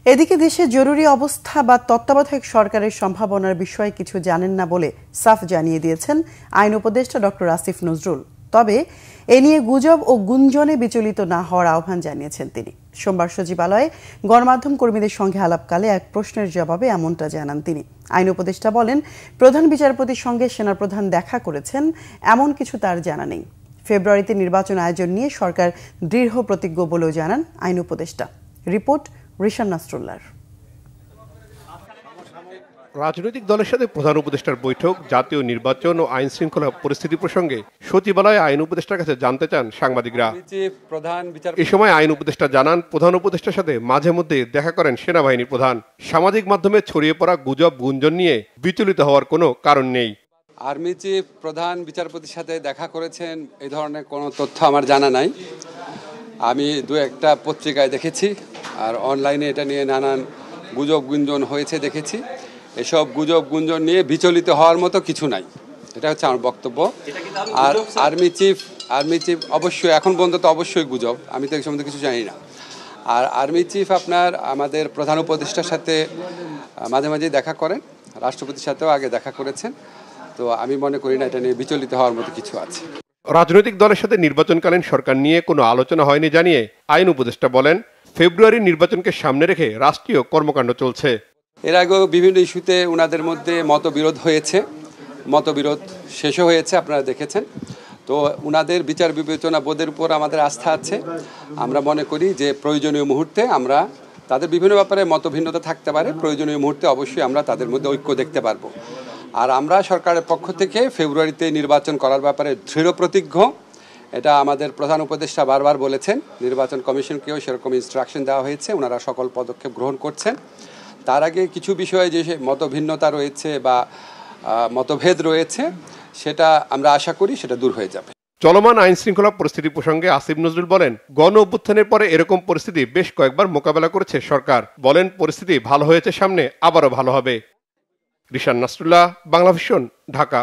এদিকে দেশে জরুরি অবস্থা বা তত্ত্বাবধায়ক সরকারের সম্ভাবনার বিষয়ে কিছু জানেন না বলে সাফ জানিয়ে দিয়েছেন আইন উপদেষ্টা ডক্টর আসিফ নজরুল। তবে এ নিয়ে গুজব ও গুঞ্জনে বিচলিত না হওয়ার আহ্বান জানিয়েছেন তিনি। সোমবার সচিবালয়ে গণমাধ্যম কর্মীদের সঙ্গে আলাপকালে এক প্রশ্নের জবাবে এমনটা জানান তিনি। আইন উপদেষ্টা বলেন, প্রধান বিচারপতির সঙ্গে সেনাপ্রধান দেখা করেছেন, এমন কিছু তার জানা নেই। ফেব্রুয়ারিতে নির্বাচন আয়োজন নিয়ে সরকার দৃঢ় প্রতিজ্ঞ বলেও জানান আইন উপদেষ্টা। রিপোর্ট রিশান নাসরুল্লাহর। রাজনৈতিক দলের সাথে প্রধান উপদেষ্টার বৈঠক, জাতীয় নির্বাচন ও আইন শৃঙ্খলা পরিস্থিতি প্রসঙ্গে সচিবালয়ে আইন উপদেষ্টার কাছে জানতে চান সাংবাদিকরা। এ সময় আইন উপদেষ্টা জানান, প্রধান উপদেষ্টার সাথে মাঝে মধ্যে দেখা করেন সেনাবাহিনী প্রধান। সামাজিক মাধ্যমে ছড়িয়ে পড়া গুজব গুঞ্জন নিয়ে বিচলিত হওয়ার কোনো কারণ নেই। আর্মি চিফ প্রধান বিচারপতির সাথে দেখা করেছেন, এই ধরনের কোনো তথ্য আমার জানা নাই। আমি দু একটা পত্রিকায় দেখেছি, আর অনলাইনে এটা নিয়ে নানান গুজব গুঞ্জন হয়েছে দেখেছি। এসব গুজব গুঞ্জন নিয়ে বিচলিত হওয়ার মতো কিছু নাই, এটা হচ্ছে আমার বক্তব্য। আর আর্মি চিফ অবশ্যই এখন পর্যন্ত তো অবশ্যই গুজব, আমি তো এই সম্বন্ধে কিছু জানি না। আর আর্মি চিফ আপনার আমাদের প্রধান উপদেষ্টার সাথে মাঝে মাঝেই দেখা করেন, রাষ্ট্রপতির সাথেও আগে দেখা করেছেন। তো আমি মনে করি না এটা নিয়ে বিচলিত হওয়ার মতো কিছু আছে। রাজনৈতিক দলের সাথে নির্বাচনকালীন সরকার নিয়ে কোনো আলোচনা হয়নি জানিয়ে আইন উপদেষ্টা বলেন, ফেব্রুয়ারির নির্বাচনকে সামনে রেখে রাষ্ট্রীয় কর্মকাণ্ড চলছে। এর আগেও বিভিন্ন ইস্যুতে ওনাদের মধ্যে মতবিরোধ হয়েছে, মতবিরোধ শেষও হয়েছে, আপনারা দেখেছেন। তো ওনাদের বিচার বিবেচনা বোধের উপর আমাদের আস্থা আছে। আমরা মনে করি যে প্রয়োজনীয় মুহূর্তে আমরা তাদের বিভিন্ন ব্যাপারে মতভিন্নতা থাকতে পারে, প্রয়োজনীয় মুহূর্তে অবশ্যই আমরা তাদের মধ্যে ঐক্য দেখতে পারবো। আর আমরা সরকারের পক্ষ থেকে ফেব্রুয়ারিতে নির্বাচন করার ব্যাপারে দৃঢ় প্রতিজ্ঞ। এটা আমাদের প্রধান উপদেষ্টা বারবার বলেছেন, নির্বাচন কমিশনকেও সেরকম ইনস্ট্রাকশন দেওয়া হয়েছে, ওনারা সকল পদক্ষেপ গ্রহণ করছেন। তার আগে কিছু বিষয়ে যে মতভিন্নতা রয়েছে বা মতভেদ রয়েছে, সেটা আমরা আশা করি সেটা দূর হয়ে যাবে। চলমান আইন শৃঙ্খলা পরিস্থিতি প্রসঙ্গে আসিফ নজরুল বলেন, গণ অভ্যুত্থানের পরে এরকম পরিস্থিতি বেশ কয়েকবার মোকাবেলা করেছে সরকার। বলেন, পরিস্থিতি ভালো হয়েছে, সামনে আবারও ভালো হবে। রিশান নাসরুল্লাহ, বাংলাভিশন, ঢাকা।